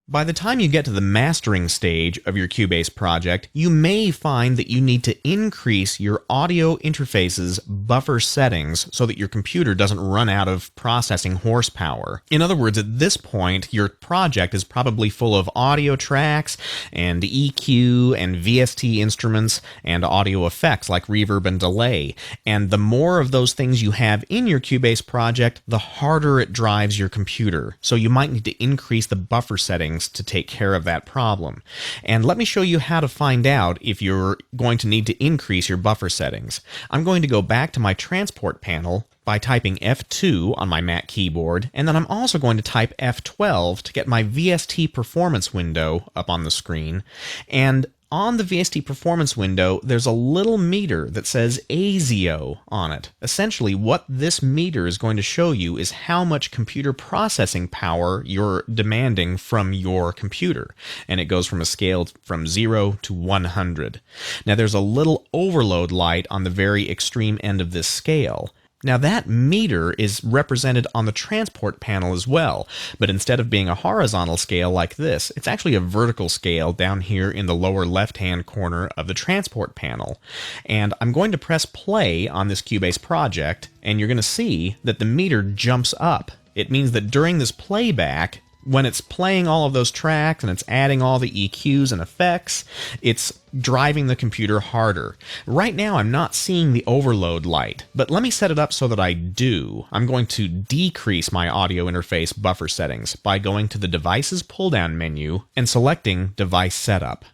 By the time you get to the mastering stage of your Cubase project, you may find that you need to increase your audio interface's buffer settings so that your computer doesn't run out of processing horsepower. In other words, at this point, your project is probably full of audio tracks and EQ and VST instruments and audio effects like reverb and delay. And the more of those things you have in your Cubase project, the harder it drives your computer. So you might need to increase the buffer settings to take care of that problem. And let me show you how to find out if you're going to need to increase your buffer settings. I'm going to go back to my transport panel by typing F2 on my Mac keyboard, and then I'm also going to type F12 to get my VST performance window up on the screen. And on the VST performance window, there's a little meter that says ASIO on it. Essentially, what this meter is going to show you is how much computer processing power you're demanding from your computer. And it goes from a scale from 0 to 100. Now, there's a little overload light on the very extreme end of this scale. Now that meter is represented on the transport panel as well, but instead of being a horizontal scale like this, it's actually a vertical scale down here in the lower left-hand corner of the transport panel. And I'm going to press play on this Cubase project, and you're going to see that the meter jumps up. It means that during this playback, when it's playing all of those tracks and it's adding all the EQs and effects, it's driving the computer harder. Right now I'm not seeing the overload light, but let me set it up so that I do. I'm going to decrease my audio interface buffer settings by going to the Devices pull-down menu and selecting Device Setup.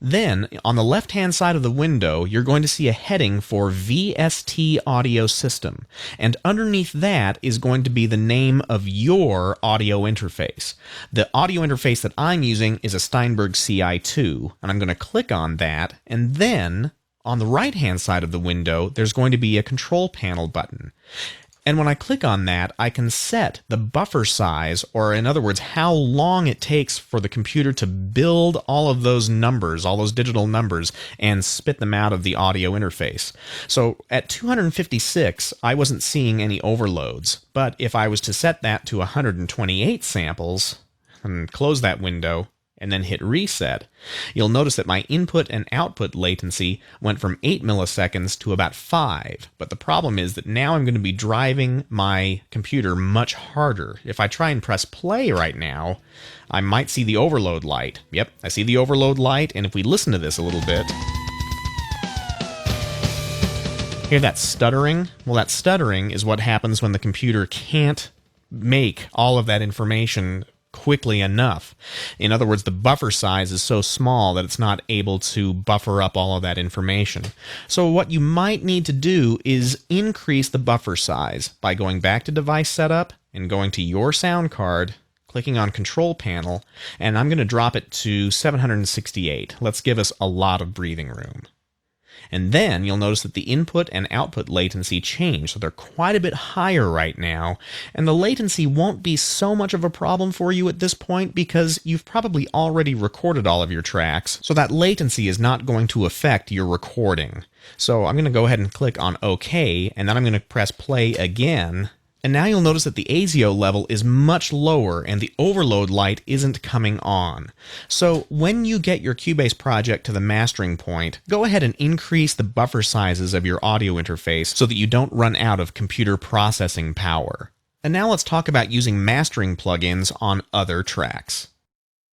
Then, on the left-hand side of the window, you're going to see a heading for VST Audio System, and underneath that is going to be the name of your audio interface. The audio interface that I'm using is a Steinberg CI2, and I'm going to click on that, and then, on the right-hand side of the window, there's going to be a Control Panel button. And when I click on that, I can set the buffer size, or in other words, how long it takes for the computer to build all of those numbers, all those digital numbers, and spit them out of the audio interface. So at 256, I wasn't seeing any overloads, but if I was to set that to 128 samples, and close that window, and then hit reset, you'll notice that my input and output latency went from 8 milliseconds to about 5. But the problem is that now I'm going to be driving my computer much harder. If I try and press play right now, I might see the overload light. Yep, I see the overload light, and if we listen to this a little bit, hear that stuttering? Well, that stuttering is what happens when the computer can't make all of that information quickly enough. In other words, the buffer size is so small that it's not able to buffer up all of that information. So what you might need to do is increase the buffer size by going back to Device Setup and going to your sound card, clicking on Control Panel, and I'm going to drop it to 768. Let's give us a lot of breathing room. And then you'll notice that the input and output latency change, so they're quite a bit higher right now, and the latency won't be so much of a problem for you at this point because you've probably already recorded all of your tracks, so that latency is not going to affect your recording. So I'm going to go ahead and click on OK, and then I'm going to press play again. And now you'll notice that the ASIO level is much lower and the overload light isn't coming on. So when you get your Cubase project to the mastering point, go ahead and increase the buffer sizes of your audio interface so that you don't run out of computer processing power. And now let's talk about using mastering plugins on other tracks.